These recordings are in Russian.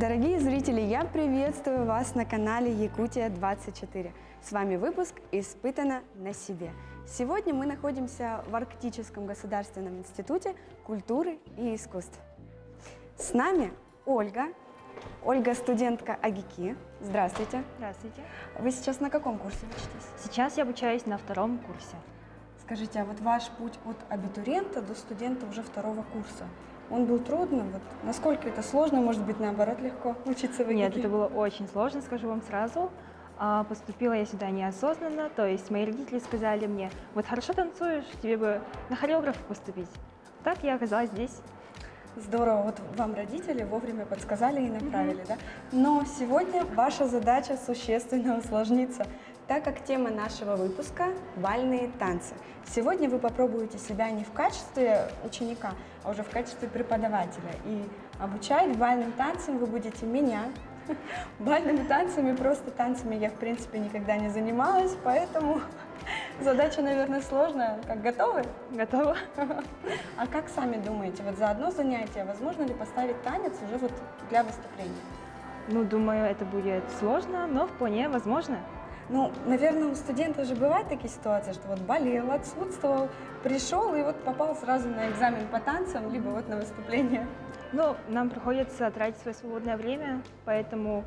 Дорогие зрители, я приветствую вас на канале Якутия-24. С вами выпуск «Испытано на себе». Сегодня мы находимся в Арктическом государственном институте культуры и искусств. С нами Ольга. Ольга – студентка АГИКИ. Здравствуйте. Здравствуйте. Вы сейчас на каком курсе учитесь? Сейчас я обучаюсь на втором курсе. Скажите, а вот ваш путь от абитуриента до студента уже второго курса, он был трудным? Вот насколько это сложно, может быть, наоборот, легко учиться в АГИКИ? Нет, это было очень сложно, скажу вам сразу. Поступила я сюда неосознанно, то есть мои родители сказали мне: вот хорошо танцуешь, тебе бы на хореографа поступить. Так я оказалась здесь. Здорово, вот вам родители вовремя подсказали и направили, да? Но сегодня ваша задача существенно усложнится, так как тема нашего выпуска – бальные танцы. Сегодня вы попробуете себя не в качестве ученика, а уже в качестве преподавателя. И обучать бальным танцам вы будете меня. Бальными танцами, просто танцами я, в принципе, никогда не занималась, поэтому задача, наверное, сложная. Как, готовы? Готова? А как сами думаете, вот за одно занятие возможно ли поставить танец уже вот для выступления? Ну, думаю, это будет сложно, но вполне возможно. Ну, наверное, у студентов же бывают такие ситуации, что вот болел, отсутствовал, пришел и вот попал сразу на экзамен по танцам, либо вот на выступление. Ну, нам приходится тратить свое свободное время, поэтому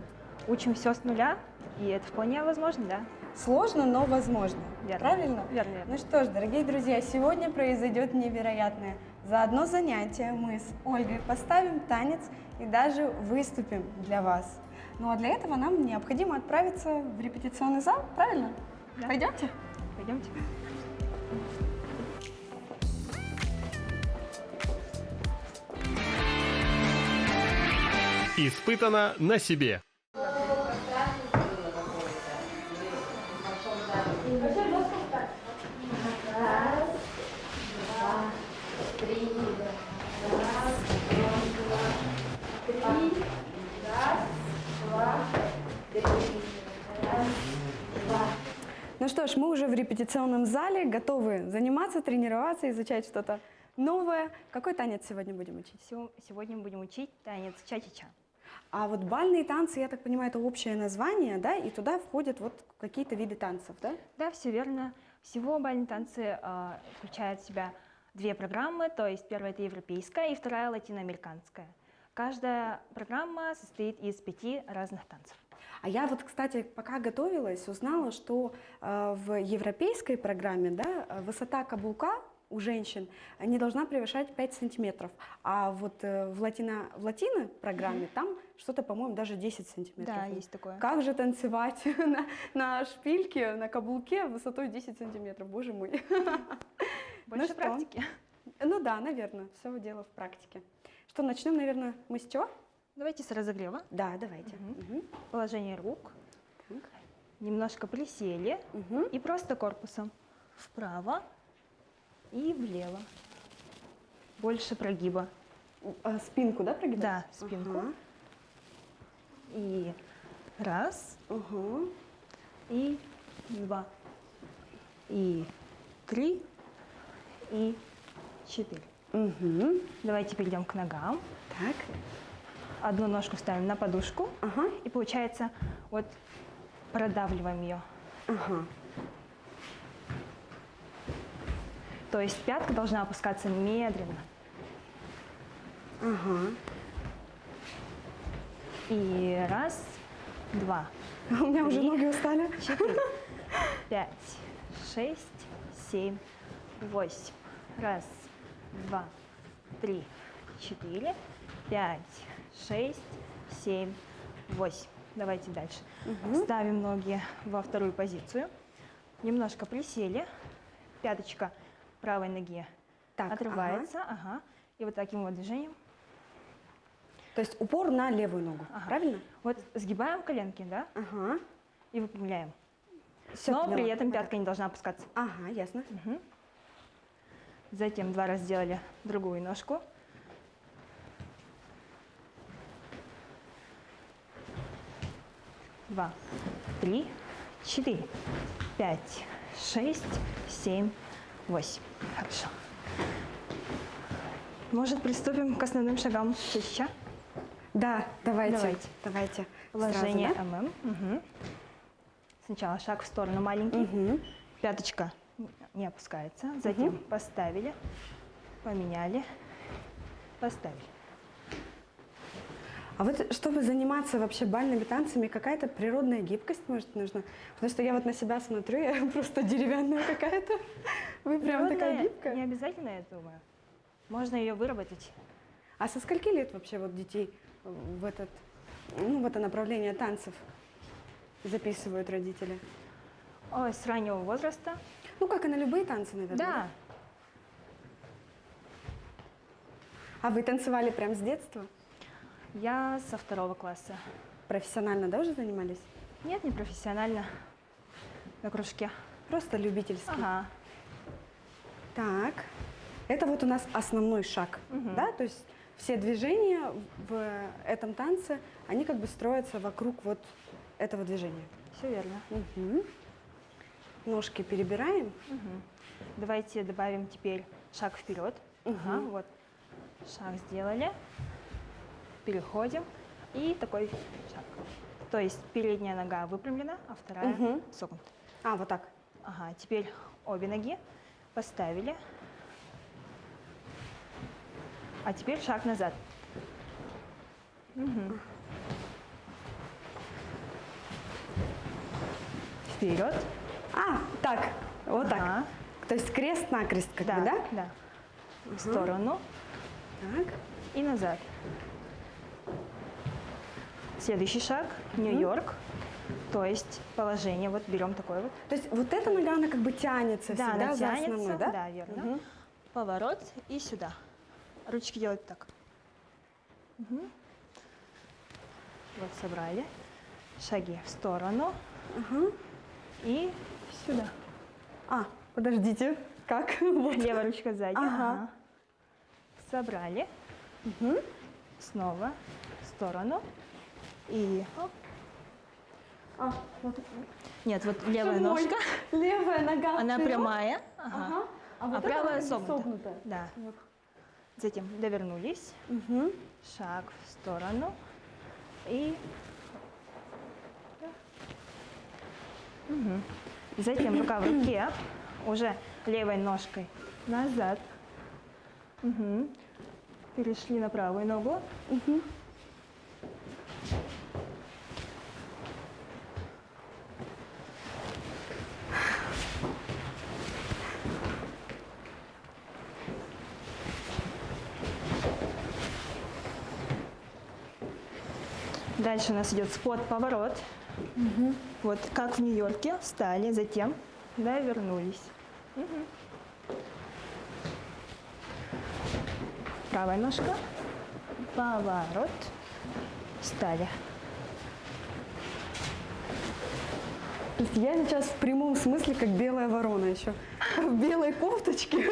учим все с нуля, и это вполне возможно, да. Сложно, но возможно. Верно. Правильно? Верно. Ну что ж, дорогие друзья, сегодня произойдет невероятное. За одно занятие мы с Ольгой поставим танец и даже выступим для вас. Ну а для этого нам необходимо отправиться в репетиционный зал, правильно? Да. Пойдемте? Пойдемте. Испытано на себе. Ну что ж, мы уже в репетиционном зале, готовы заниматься, тренироваться, изучать что-то новое. Какой танец сегодня будем учить? Сегодня мы будем учить танец ча-ча-ча. А вот бальные танцы, я так понимаю, это общее название, да, и туда входят вот какие-то виды танцев, да? Да, все верно. Всего бальные танцы включают в себя две программы, то есть первая это европейская и вторая латиноамериканская. Каждая программа состоит из 5 разных танцев. А я вот, кстати, пока готовилась, узнала, что в европейской программе, да, высота каблука у женщин не должна превышать 5 сантиметров, а вот в латино программе там что-то, по-моему, даже 10 сантиметров. Да, есть такое. Как же танцевать на шпильке, на каблуке высотой 10 сантиметров, боже мой. Больше практики. Ну да, наверное, все дело в практике. Что, начнем, наверное, мы с чего? Давайте с разогрева. Да, давайте. Положение рук. Так. Немножко присели и просто корпусом вправо и влево. Больше прогиба. Спинку, да, прогибать? Да, спинку. Ага. И раз, Угу. и два, и 3, и 4. Угу. Давайте перейдем к ногам. Так. Одну ножку ставим на подушку. Ага. И получается, вот продавливаем ее. Ага. То есть пятка должна опускаться медленно. Ага. И раз, два, У меня уже 3, ноги устали. 4, 5, 6, 7, 8. Раз, два, 3, 4, 5, 6, 7, 8. Давайте дальше. Ставим ноги во вторую позицию. Немножко присели. Пяточка правой ноги Так, отрывается. Ага. И вот таким вот движением. То есть упор на левую ногу, Ага. правильно? Вот сгибаем коленки, да, Ага. и выпрямляем. Всё, Но поняла. при этом Вот пятка не должна опускаться. так. Ага, ясно. Затем 2 раза сделали другую ножку. Два, 3, 4, 5, 6, 7, 8. Хорошо. Может, приступим к основным шагам ча-ча? Да, давайте. Давайте. Давайте. Положение Сразу, ММ. Мгм. Сначала шаг в сторону маленький. да? Мгм. Пяточка не опускается. Затем поставили, поменяли, поставили. А вот чтобы заниматься вообще бальными танцами, какая-то природная гибкость, может, нужна? Потому что я вот на себя смотрю, я просто деревянная какая-то. Вы прям такая Природная гибкая. Не обязательно, я думаю. Можно ее выработать. А со скольки лет вообще вот детей в в это направление танцев записывают родители? Ой, с раннего возраста. Ну, как и на любые танцы, наверное. Да. А вы танцевали прям с детства? Я со 2 класса. Профессионально, да, уже занимались? Нет, не профессионально. На кружке. Просто любительски. Ага. Так, это вот у нас основной шаг, да? То есть все движения в этом танце, они как бы строятся вокруг вот этого движения. Все верно. Мгм. Ножки перебираем. Мгм. Давайте добавим теперь шаг вперед. Ага, вот. Шаг сделали. Переходим. И такой шаг. То есть передняя нога выпрямлена, а вторая согнута. А, вот так. Ага, теперь обе ноги поставили. А теперь шаг назад. Мгм. Вперед. А, так, вот так. Ага. То есть крест-накрест, как бы, да? Да. В сторону Так. и назад. Следующий шаг Нью-Йорк. То есть положение, вот берем такое вот. То есть вот эта нога, она как бы тянется Да, всегда она за тянется, основной, да? да, верно. Мгм. Поворот и сюда. Ручки делать так. Мгм. Вот собрали. Шаги в сторону Ага. и сюда. А, подождите, как? Вот. Левая ручка сзади. Ага. Собрали. Мгм. Снова в сторону. И оп. А, вот. Нет, вот левая Мой. ножка. Левая нога Она вперед. прямая. Ага. Ага. А, вот А эта правая как бы согнута. согнута. Да. Вот. Затем довернулись. Мгм. Шаг в сторону. И Мгм. Затем рука в руке, уже левой ножкой назад. Мгм. Перешли на правую ногу. Дальше у нас идет спот-поворот. Вот как в Нью-Йорке, встали, затем довернулись. Мгм. Правая ножка, поворот, встали. То есть я сейчас в прямом смысле как белая ворона еще. В белой кофточке.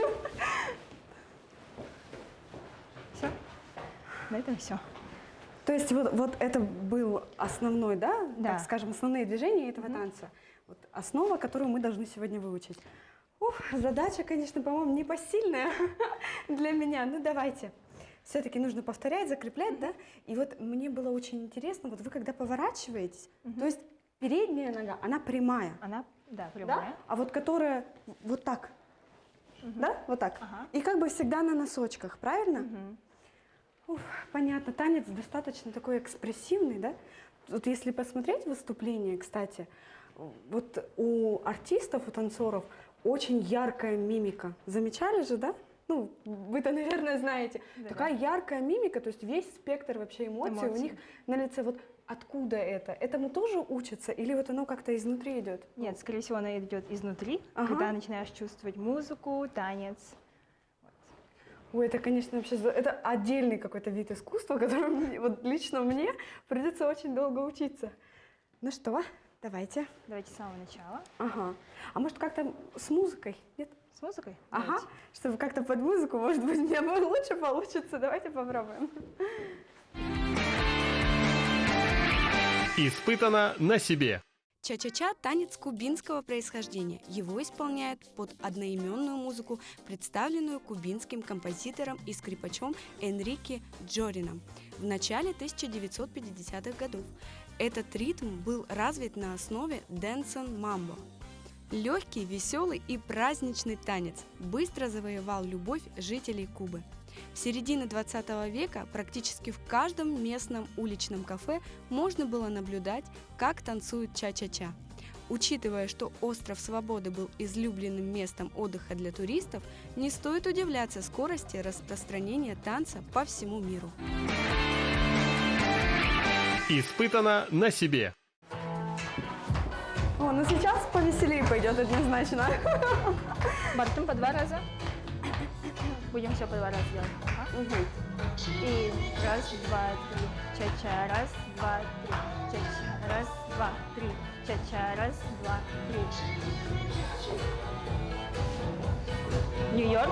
Все. На этом все. То есть вот это был основной, да, Да. так скажем, основные движения этого танца. Вот основа, которую мы должны сегодня выучить. Ух, задача, конечно, по-моему, непосильная для меня. Ну давайте. Все-таки нужно повторять, закреплять, да? И вот мне было очень интересно, вот вы когда поворачиваетесь, то есть передняя нога, она прямая, Она, да, да? прямая. А вот которая вот так, да, вот так. Ага. И как бы всегда на носочках, правильно? Мгм. Уф, понятно, танец достаточно такой экспрессивный, да? Вот если посмотреть выступление, кстати, вот у артистов, у танцоров очень яркая мимика. Замечали же, да? Ну, вы-то, наверное, знаете. Да. Такая яркая мимика, то есть весь спектр вообще эмоций у Эмоций. них на лице. Вот откуда это? Этому тоже учатся или вот оно как-то изнутри идет? Нет, скорее всего, она идет изнутри, Ага. когда начинаешь чувствовать музыку, танец. Ой, это, конечно, вообще это отдельный какой-то вид искусства, который вот лично мне придется очень долго учиться. Ну что, давайте. Давайте с самого начала. Ага. А может как-то с музыкой? Нет? С музыкой? Ага. Давайте. Чтобы как-то под музыку, может быть, мне лучше получится. Давайте попробуем. Испытано на себе. Ча-ча-ча – танец кубинского происхождения. Его исполняют под одноименную музыку, представленную кубинским композитором и скрипачом Энрике Джорином в начале 1950-х годов. Этот ритм был развит на основе дэнсон-мамбо. Легкий, веселый и праздничный танец быстро завоевал любовь жителей Кубы. В середине 20 века практически в каждом местном уличном кафе можно было наблюдать, как танцуют ча-ча-ча. Учитывая, что остров Свободы был излюбленным местом отдыха для туристов, не стоит удивляться скорости распространения танца по всему миру. Испытано на себе. О, ну сейчас повеселее пойдет однозначно. Бортом по 2 раза. Будем все по 2 раза делать. Ага. И раз, два, три, ча-ча, раз, два, три, ча-ча, раз, два, три, ча-ча, раз, два, три. Нью-Йорк.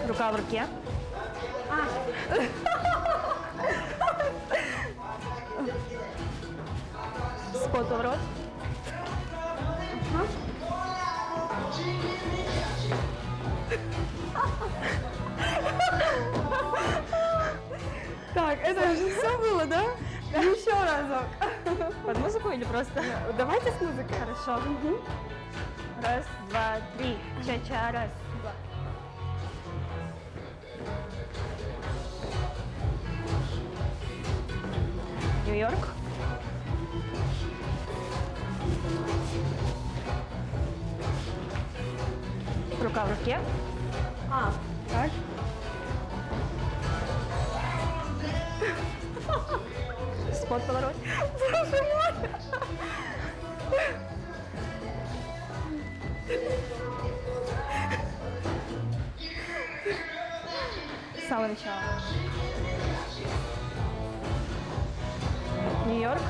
Рука в руке. Спот поворот. Так, это же все было, да? Еще разок. Под музыку или просто? Давайте с музыкой. Хорошо. Раз, два, три. Ча-ча, раз, два. Нью-Йорк. Рука в руке. Так. Спот поворот. Боже мой. С самого начала. Нью-Йорк.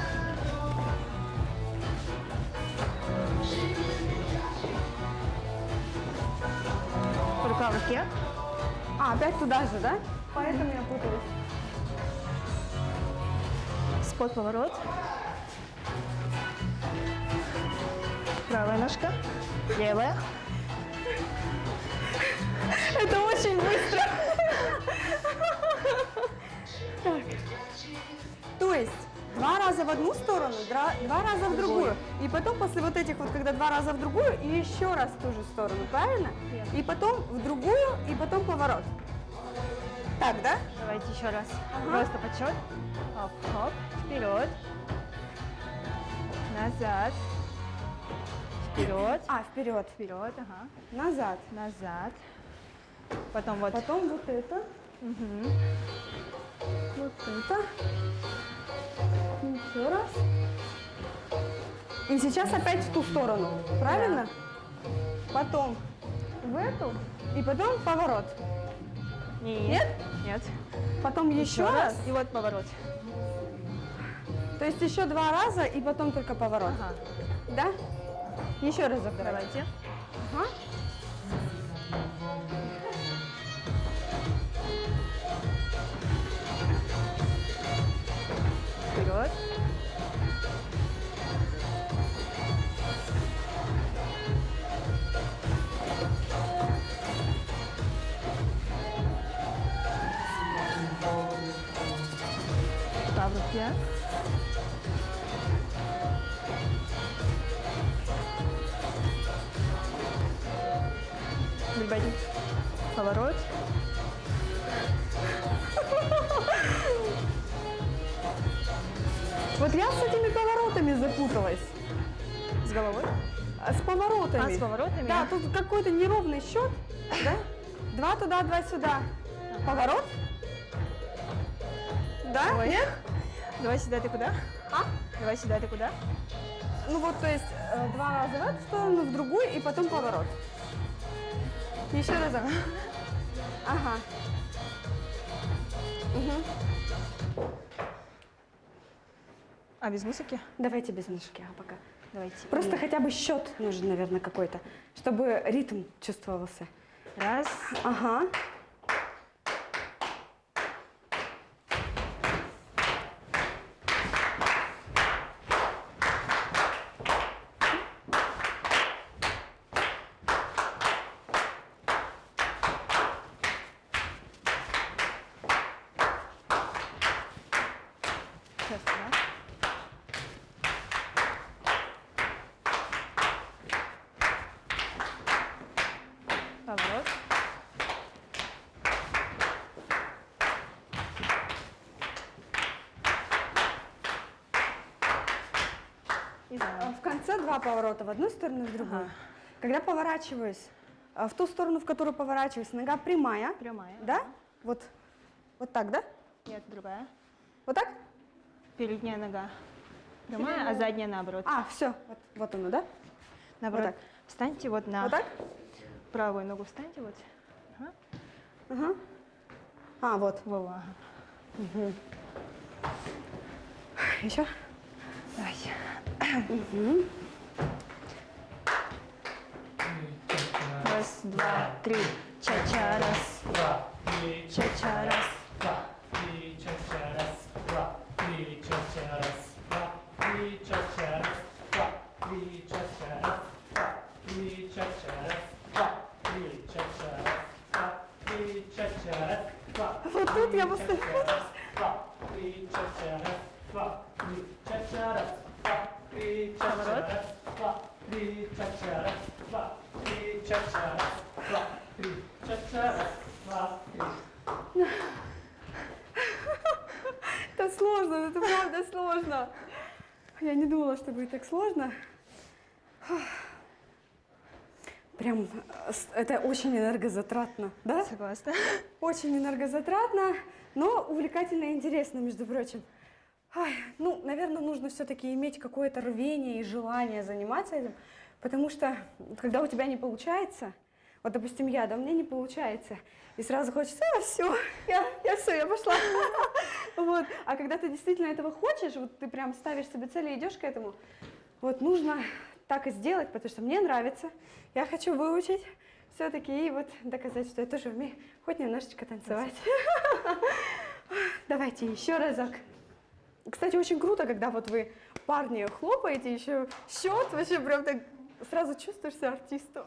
Рука в руке. Опять туда же, да? Поэтому я путаюсь. Спот поворот. Правая ножка. Левая. Это очень быстро. Так. То есть 2 раза в одну сторону, 2 раза в другую. И потом после вот этих вот, когда 2 раза в другую, и еще раз в ту же сторону, правильно? Верно. И потом в другую, и потом поворот. Так, да? Давайте еще раз. Ага. Просто подсчет. Хоп, хоп. Вперед. Назад. Вперед. Вперед. Вперед, ага. Назад. Назад. Потом вот. Потом вот это. Мгм. Вот это. Еще раз. И сейчас опять в ту сторону, правильно? Потом в эту, и потом поворот. Нет? Нет. Потом еще раз. И вот поворот. То есть еще 2 раза, и потом только поворот. Ага. Да? Еще разок давай. Давайте. Ага. Вперед. Рука в руке. Выборить. Поворот. Вот я с этими поворотами запуталась. С головой. С поворотами. А, с поворотами? Да, тут какой-то неровный счет, да? 2 туда, 2 сюда. Поворот? Да? Ой. Нет? Давай сюда, ты куда? Давай сюда, ты куда? Ну вот, то есть 2 раза в эту сторону, в другую, и потом поворот. Еще разок. Ага. Угу. А, без музыки? Давайте без мышки, пока. Давайте. Просто хотя бы счет нужен, наверное, какой-то, чтобы ритм чувствовался. Раз, Ага. два поворота, в одну сторону и в другую. Ага. Когда поворачиваюсь в ту сторону, в которую поворачиваюсь, нога прямая. Прямая. Да? Вот, вот так, да? Нет, другая. Вот так? Передняя нога прямая, а задняя наоборот. А, все, вот оно, да? Наоборот. вот так. Встаньте вот на Вот так? правую ногу, встаньте вот. Ага. Ага. А, вот. Во-во, ага. Еще? Давайте. Раз, два, три. Ча-ча, раз. Два, три, Ча-ча, раз. два, три, ча-ча, раз, два, три, ча-ча, раз, два, три, ча-ча, раз, два, три, ча-ча, раз, два, три, ча-ча, раз, два, три, ча-ча, раз, два, три, ча-ча, раз, два. Вот тут я три, поставлю. ча-ча, раз, два, три, ча-ча, раз, два, три, ча-ча, раз, два, три, ча-ча, раз, два, три, ча-ча, раз, два, три, ча-ча, раз, два, три, ча-ча, раз, два, три. Это сложно, это правда сложно. Я не думала, что будет так сложно. Прям это очень энергозатратно, да? Согласна. Очень энергозатратно, но увлекательно и интересно, между прочим. Ай, ну, наверное, нужно все-таки иметь какое-то рвение и желание заниматься этим, потому что когда у тебя не получается, вот, допустим, у меня не получается, и сразу хочется, все, я пошла. Вот. А когда ты действительно этого хочешь, вот ты прям ставишь себе цель и идешь к этому, вот нужно так и сделать, потому что мне нравится, я хочу выучить все-таки и вот доказать, что я тоже умею хоть немножечко танцевать. Давайте еще разок. Кстати, очень круто, когда вот вы, парни, хлопаете, еще счет, вообще прям так сразу чувствуешь себя артистом,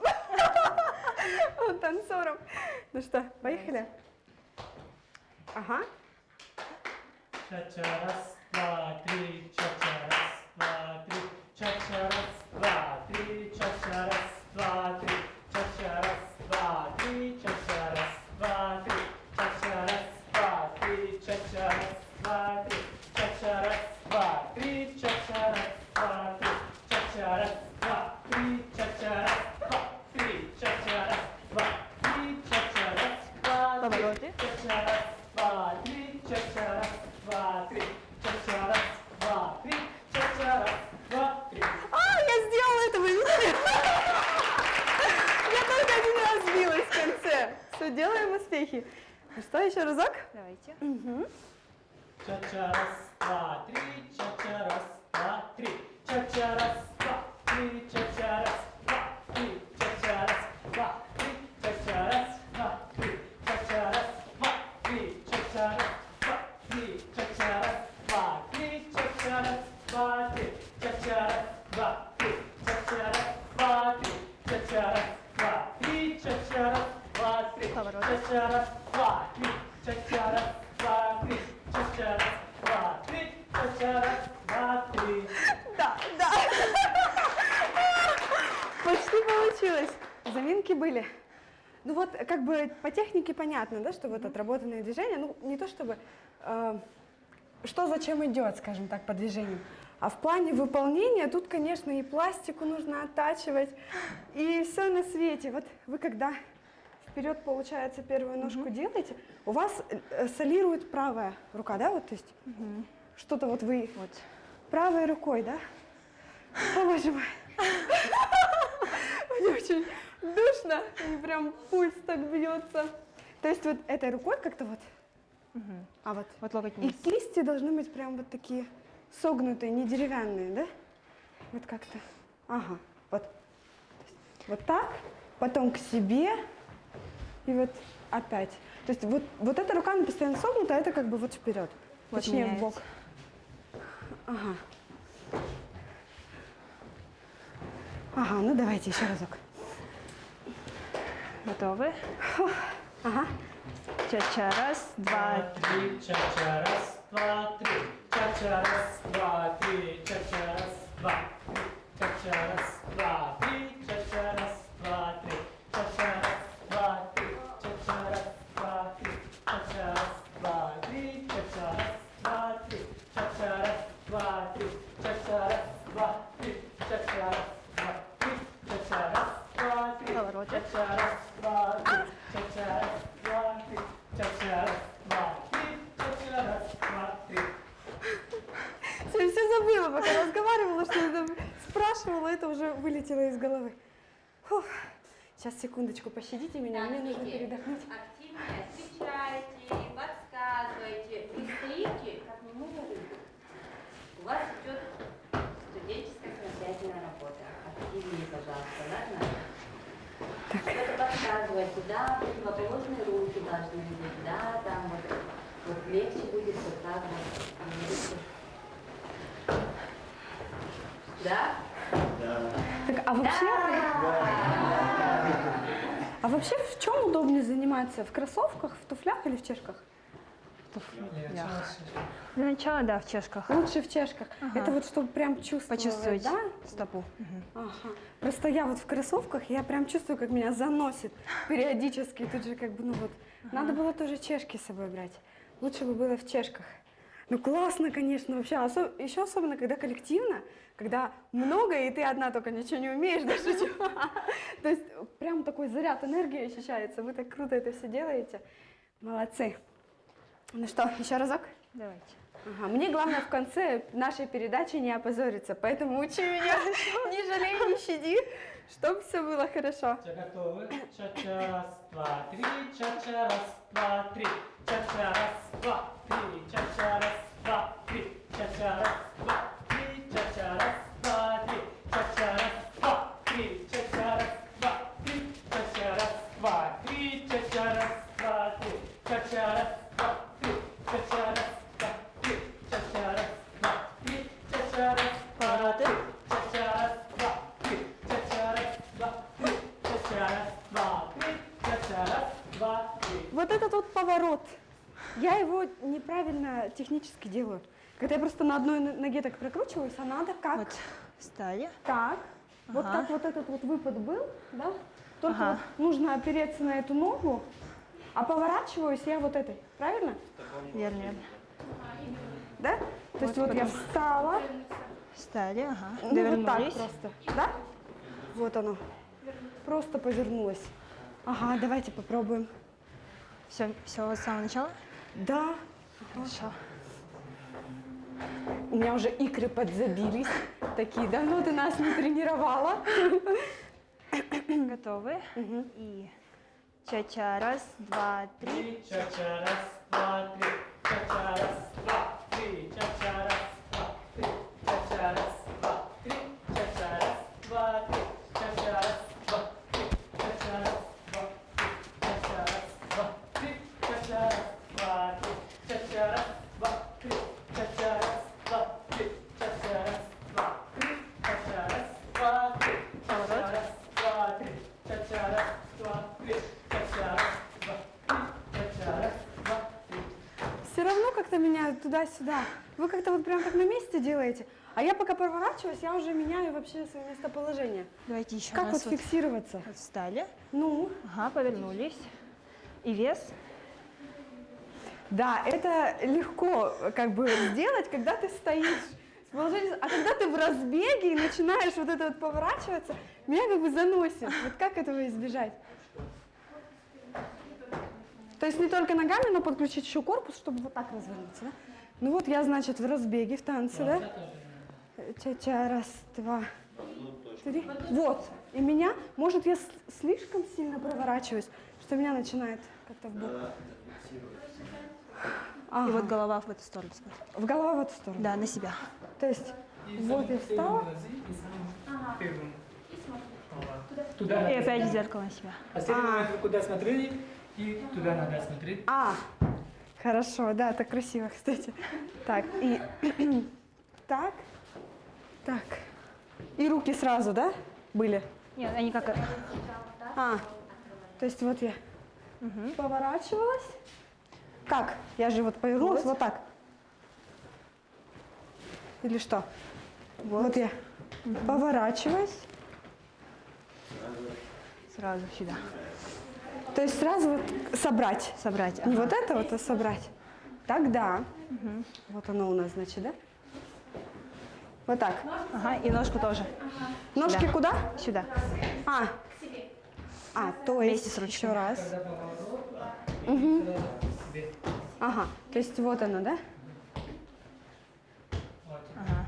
танцором. Ну что, поехали? Ага. Ча-ча, раз, два, три, ча-ча, раз, два, три, ча-ча, раз, два, три, ча-ча, раз, два, три, ча-ча, раз, два, три, ча-ча, раз, два, три, ча-ча, раз, два, три, ча-ча, раз, два, три, ча-ча, раз, два, три, ча-ча, раз, два, три, ча-ча, раз, два, три, ча-ча, раз, два, три, ча-ча, раз, два, три, ча-ча, раз, два, три, Повороты. ча-ча, раз, два, три, ча-ча, раз, два, три, ча-ча, раз, два, три, ча-ча, раз, два, три. А, я сделала это, вы видели? Я только один раз сбилась в конце. Все, делаем успехи. Ну что, еще разок? Давайте. Ча-ча, раз, два, три, ча-ча, раз, два, три, ча-ча, раз, два, три, ча-ча, раз, два, три, ча-ча, раз, два, три, ча-ча, раз, два, три, ча-ча, раз, два, три, ча-ча, раз, два, три, ча-ча, раз, два, три, ча-ча, раз, два, три, ча-ча, раз, два, три, ча-ча, раз, два, три, ча-ча, раз, два, три, ча-ча, раз, два, три, Поворот. ча-ча, раз, два, три, ча-ча, раз, два, три, ча-ча, раз, два, три, ча-ча, раз, два, три. Да. Почти получилось. Заминки были. Ну вот, как бы по технике понятно, да, что вот отработанные движения, ну не то чтобы, что зачем идет, скажем так, по движению, а в плане выполнения тут, конечно, и пластику нужно оттачивать, и все на свете. Вот вы когда вперед, получается, первую ножку делаете, у вас солирует правая рука, да, вот, то есть что-то вот вы Вот. правой рукой, да? О, боже мой. Мне очень душно, и прям пульс так бьется. То есть вот этой рукой как-то вот, а вот. Вот локоть И вниз. кисти должны быть прям вот такие согнутые, не деревянные, да? Вот как-то. Ага, вот. То есть вот так, потом к себе, и вот опять. То есть вот эта рука она постоянно согнута, а это как бы вот вперед. Вот Точнее, в меняется. бок. Ага. Ага, ну давайте еще разок. Готовы? Ага. Ча-ча, раз, два, Три, ча-ча, раз, два, три, ча-ча, раз, два, три, ча-ча, раз, два, три, ча-ча, раз, два, три, ча-ча, раз, два, три, ча-ча, раз, два, три, ча-ча, раз, два, три, ча-ча, раз, два, три, ча-ча, раз, два, три, ча-ча, раз, два, три, ча-ча, раз, два, три, ча-ча, раз, против. Ча-ча, раз, два, три. Ча-ча, раз, два, три. Ча-ча, раз, два, три. Ча-ча, раз, два, три. Я все забыла, пока разговаривала, что это спрашивала, это уже вылетело из головы. Фух. Сейчас, секундочку, пощадите меня, мне нужно передохнуть. Активнее отвечайте, подсказывайте. Вы стоите, как немного рыбы. У вас идет студенческая самостоятельная работа. Активнее, пожалуйста, ладно? Так. Что-то подсказывайте, да, противоположные руки должны быть, да, там вот легче будет вот так вот. Да? Так, а вообще в чем удобнее заниматься? В кроссовках, в туфлях или в чешках? Для начала, да, в чешках. Лучше в чешках. Ага. Это вот чтобы прям чувствовать, Почувствовать да? стопу. Мгм. Ага. Просто я вот в кроссовках, я прям чувствую, как меня заносит периодически. Тут же как бы, ну вот, надо было тоже чешки с собой брать. Лучше бы было в чешках. Ну классно, конечно, вообще. Еще особенно, когда коллективно, когда много, и ты одна только ничего не умеешь, да, шучу. То есть прям такой заряд энергии ощущается. Вы так круто это все делаете. Молодцы. Ну что, еще разок? Давайте. Ага, мне главное в конце нашей передачи не опозориться, поэтому учи меня, не жалей, не щади, чтобы все было хорошо. Все готовы? Ча-ча, раз, два, три. Ча-ча, раз, два, три. Ча-ча, раз, два, три. Ча-ча, раз, два, три. Ча-ча, раз, два, три. Ча-ча, раз, два, три. Ча-ча, раз, два, три. Ча-ча, раз, два, три. Ча-ча, раз, два, три. Ча-ча, раз, два, три. Ча-ча, раз, два, три. Ча-ча, раз, два, три. Ча-ча, раз, два, три. Ча-ча, раз, два, три. Ча-ча, раз, два, три. Ча-ча, раз, два, три. Ча-ча, раз, два, три. Ча-ча, раз, два, три. Вот этот вот поворот, я его неправильно технически делаю. Когда я просто на одной ноге так прокручиваюсь, а надо как? Вот, встали. Так. Вот Ага. как вот этот вот выпад был, да? Только Ага. вот нужно опереться на эту ногу, а поворачиваюсь я вот этой, правильно? Верно, верно. Да? То есть вот я потом. встала, Встали, ага. ну вот так Довернулись. просто, да? Вот оно. Просто повернулась. Ага, давайте попробуем. Все с самого начала? Да. Хорошо. У меня уже икры подзабились. Такие, давно ты нас не тренировала. Готовы? И ча-ча, раз, два, три. Ча-ча, раз, два, три. Ча-ча, раз, два, три. Ча-ча, раз, два, три. Ча-ча, раз, два, три. Ча-ча, раз, два, три. Ча-ча, раз, два, три. Ча-ча, раз, два, три. Ча-ча, раз, два, три. Ча-ча, раз, два, три. Ча-ча, раз, два, три. Ча-ча, раз, два, три. Ча-ча, раз, два, три. Ча-ча, раз, два, три. Ча-ча, раз, два, три. Ча-ча, раз, два, три. Ча-ча, раз, два, три. Все равно как-то меня туда-сюда. Вы как-то вот прям как на месте делаете. А я пока поворачиваюсь, я уже меняю вообще свое местоположение. Давайте еще Как раз. вот фиксироваться? Вот встали. Ну, Ага, повернулись. И вес. да, это легко как бы сделать, когда ты стоишь. с положения- А когда ты в разбеге и начинаешь вот это вот поворачиваться, меня как бы заносит. Вот как этого избежать? То есть не только ногами, но подключить еще корпус, чтобы вот так развернуться, да? Ну вот я, значит, в разбеге, в танце, да? Ча-ча, раз, два, три. Вот. И меня, может, я слишком сильно проворачиваюсь, что меня начинает как-то в бок. И вот голова в эту сторону смотрит. В голову в эту сторону. Да, на себя. То есть вот я встала. Туда И надо опять в смотреть. зеркало на себя. А следующий момент вы куда смотрели, и туда надо смотреть. Хорошо, да, так красиво, кстати. Так, и так, так. И руки сразу, да, были? Нет, они как... То есть вот я поворачивалась. Как? Я же вот повернулась вот так. Или что? Вот я поворачиваюсь. Сразу сюда. То есть сразу вот собрать. Собрать. Не ага. вот это вот, а собрать. Тогда. Вот оно у нас, значит, да? Вот так. Ага, и ножку тоже. Ножки Да. куда? Сюда. то Вместе есть с ручкой. еще раз. Когда поворот, и сразу к себе. Ага, то есть вот оно, да? Вот. Ага.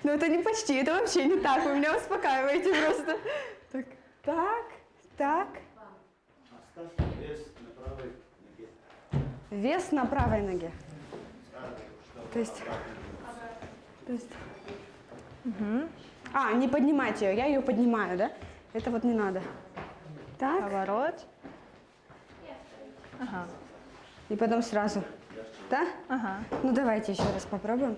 Ну это не почти, это вообще не так, вы меня успокаиваете просто. Так, так, так. Оставьте вес на правой ноге. Вес на правой ноге. Сразу, чтобы То есть, обратно. то есть... Не поднимайте ее, я ее поднимаю, да? Это вот не надо. Так, Поворот. Ага. и потом сразу. Да? Ага. Ну давайте еще раз попробуем.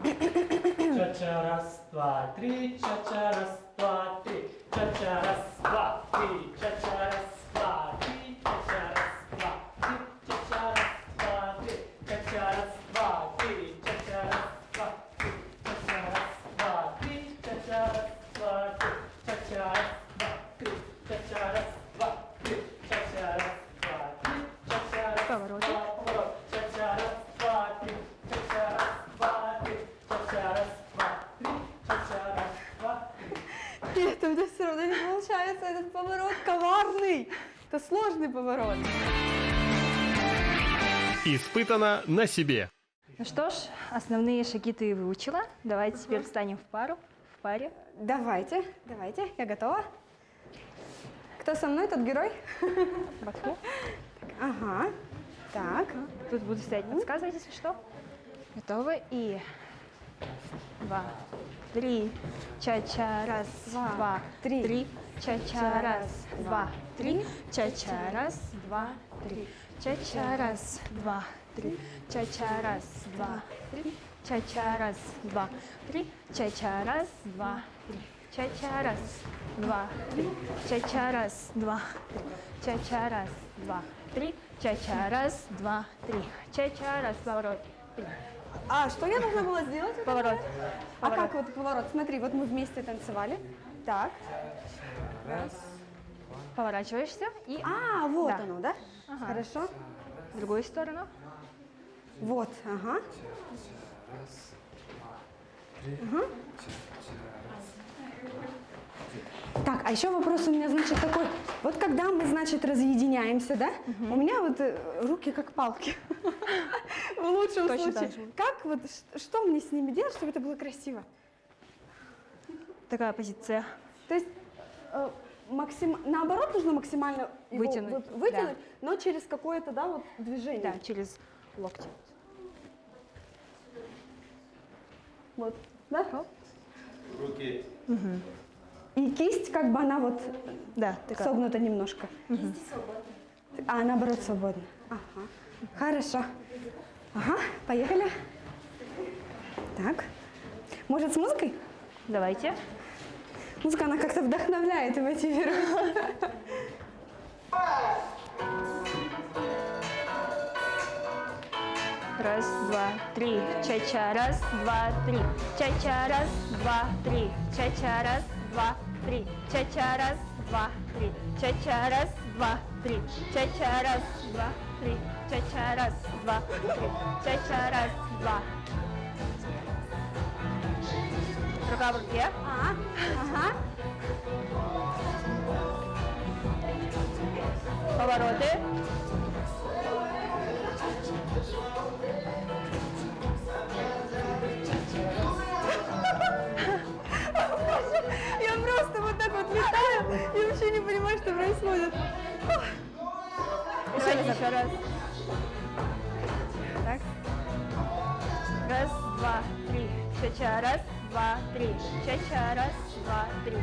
Ча-ча, раз, два, три, ча-ча, раз, два, три, ча-ча, раз, два, три, ча-ча, раз, два, три, ча-ча, раз, два, три, ча-ча, раз, два, три, ча-ча, раз, два, три, ча-ча, раз, два, три, ча-ча, раз, два, три, ча-ча, раз, два, три, ча-ча, раз, два, три, ча-ча, раз, два, три, ча-ча, раз, два, три, ча-ча, раз, Поворот. поворот, ча-ча, раз, два, три, ча-ча, раз, два, три, ча-ча, раз, два, три, ча-ча, раз, два, три. Нет, у меня все равно не получается, этот поворот коварный. Это сложный поворот. Испытано на себе. Ну что ж, основные шаги ты выучила. Давайте теперь встанем в паре. Давайте, я готова. Кто со мной, тот герой? Батху. Ага, так. Тут буду стоять подсказывать, если что. Готовы. И 2, 3, ча-ча, раз, два, три. три, ча-ча, раз, два, три, ча-ча, раз, два, три, ча-ча, раз, два, три, ча-ча, раз, два, три, ча-ча, раз, два, три, ча-ча, раз, два, три, ча-ча, раз, два, три, ча-ча, раз, два, три, ча-ча, раз, два, три, ча-ча, раз, два, три, ча-ча, раз, поворот, три. А что я должна была сделать? Поворот. А как вот поворот? Смотри, вот мы вместе танцевали. Так. Поворачиваешься и Вот Да. оно, да? Ага. Хорошо. в другую сторону. Вот, ага. Ага. Так, а еще вопрос у меня, значит, такой. Вот когда мы, значит, разъединяемся, да? У меня вот руки как палки. В лучшем Точно случае. так же. Как вот, что мне с ними делать, чтобы это было красиво? Такая позиция. То есть наоборот нужно максимально его Вытянуть, вытянуть, но через какое-то, да, вот движение. Да, через локти. Вот, да? Руки. И кисть, как бы она вот Да, такая. согнута немножко. А наоборот свободно. Ага. Хорошо. Ага, поехали. Так. Может, с музыкой? Давайте. Музыка, она как-то вдохновляет и мотивирует. Раз, два, три, ча-ча, раз, два, три, ча-ча, раз, два, три, ча-ча, раз, два, три, ча-ча, раз, два, три, ча-ча, раз, два, три, ча-ча, раз, два, три, ча-ча, раз, два, три, ча-ча, раз, два. Рука в руке. Ага. Повороты. Я просто вот так вот летаю и вообще не понимаю, что происходит. Еще раз. Так. Раз, два, три. Ча-ча. Раз, два, три. Ча-ча. Раз, два, три.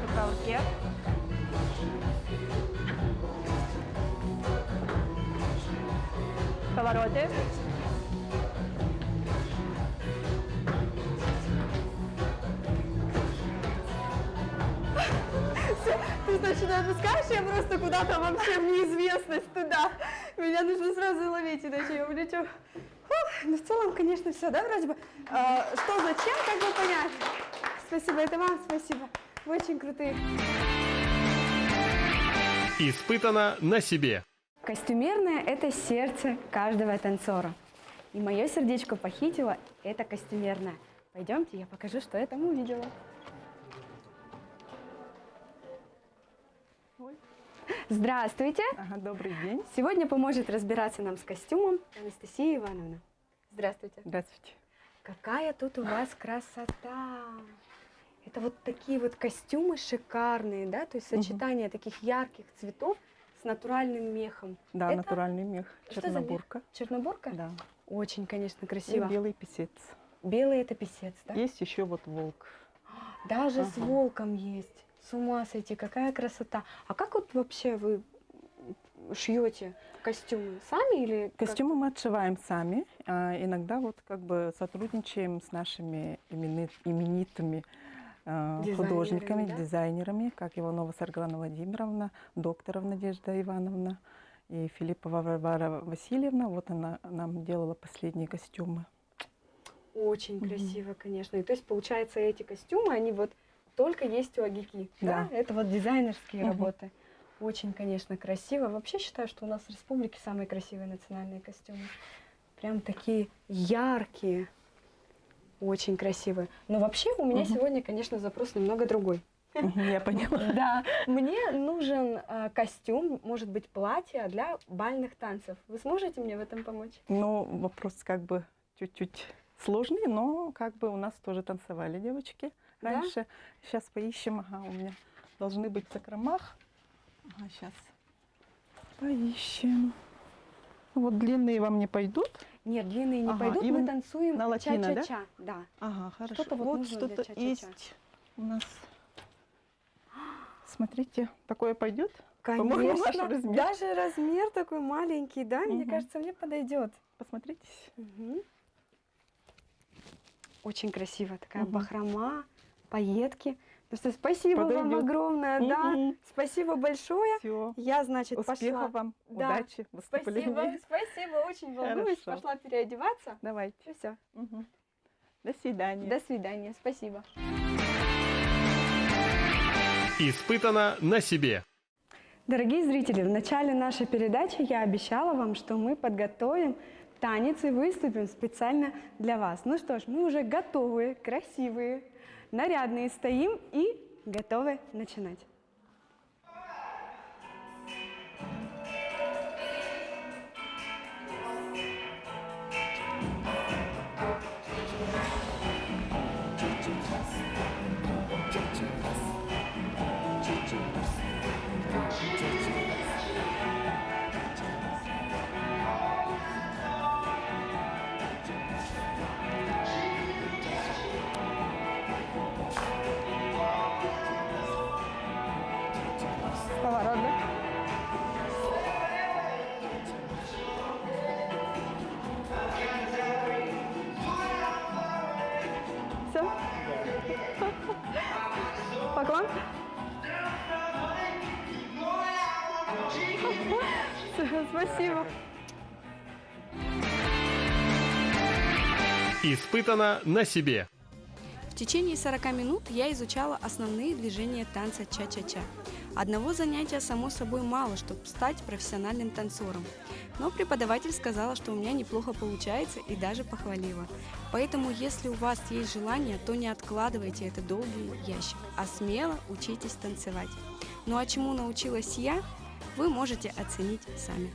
Рука в руке. Повороты. Ты, значит, отпускаешь, я просто куда-то вообще в неизвестность туда. Меня нужно сразу ловить, иначе я улечу. Фух, ну, в целом, конечно, все, да, вроде бы. Что, зачем, как бы понять. Спасибо, это вам спасибо. Вы очень крутые. Испытано на себе. Костюмерное – это сердце каждого танцора. И мое сердечко похитило это костюмерное. Пойдемте, я покажу, что я там увидела. Здравствуйте! Ага, добрый день. Сегодня поможет разбираться нам с костюмом Анастасия Ивановна. Здравствуйте. Здравствуйте. Какая тут у вас красота! Это вот такие вот костюмы шикарные, да? То есть сочетание таких ярких цветов с натуральным мехом. Да, Это натуральный мех. что за мех? Чернобурка. Чернобурка? Да. Очень, конечно, И красиво. белый писец. Белый это писец, да? Есть еще вот волк. Даже с Ага. волком есть. С ума сойти, какая красота. А как вот вообще вы шьете костюмы? Сами или как? Костюмы мы отшиваем сами. А иногда вот как бы сотрудничаем с нашими именитыми Дизайнерами, художниками, да? дизайнерами, как Иванова Сарглана Владимировна, Докторов Надежда Ивановна и Филиппова Варвара Васильевна. Вот она нам делала последние костюмы. Очень красиво, конечно. И то есть, получается, эти костюмы, они вот только есть у Агики. Да. Да. Это вот дизайнерские Мгм. работы. Очень, конечно, красиво. Вообще считаю, что у нас в республике самые красивые национальные костюмы. Прям такие яркие. Очень красивые. Но вообще у меня сегодня, конечно, запрос немного другой. Я поняла. Да, мне нужен костюм, может быть, платье для бальных танцев. Вы сможете мне в этом помочь? Ну, вопрос как бы чуть-чуть сложный, но как бы у нас тоже танцевали девочки Да? раньше. Сейчас поищем. Ага, у меня должны быть в закромах. Ага, сейчас поищем. Вот длинные вам не пойдут? Нет, длинные не Ага, пойдут, мы именно танцуем на латино, да? ча-ча-ча. Да. Ага, хорошо. Что-то вот вот нужно для что-то ча-ча-ча. есть у нас. Смотрите, такое пойдет? По-моему, ваш Конечно, размер. даже размер такой маленький, да, мне Мгм. кажется, мне подойдет. Посмотрите. Очень красиво, такая Мгм. бахрома, пайетки. Ну что, спасибо вам Подойдет. огромное, да, Мгм. спасибо большое. Все. Я, значит, Успехов пошла. вам, Да. удачи, выступлений. Спасибо, спасибо, очень волнуюсь. Хорошо. Пошла переодеваться. Давайте. И все. Мгм. До свидания. До свидания, спасибо. Испытано на себе. Дорогие зрители, в начале нашей передачи я обещала вам, что мы подготовим танец и выступим специально для вас. Ну что ж, мы уже готовые, красивые, нарядные стоим и готовы начинать. Поворот, да? Все? Поклон? Всё, спасибо. Испытано на себе. В течение 40 минут я изучала основные движения танца ча-ча-ча. Одного занятия, само собой, мало, чтобы стать профессиональным танцором. Но преподаватель сказала, что у меня неплохо получается и даже похвалила. Поэтому, если у вас есть желание, то не откладывайте это долгий ящик, а смело учитесь танцевать. Ну а чему научилась я, вы можете оценить сами.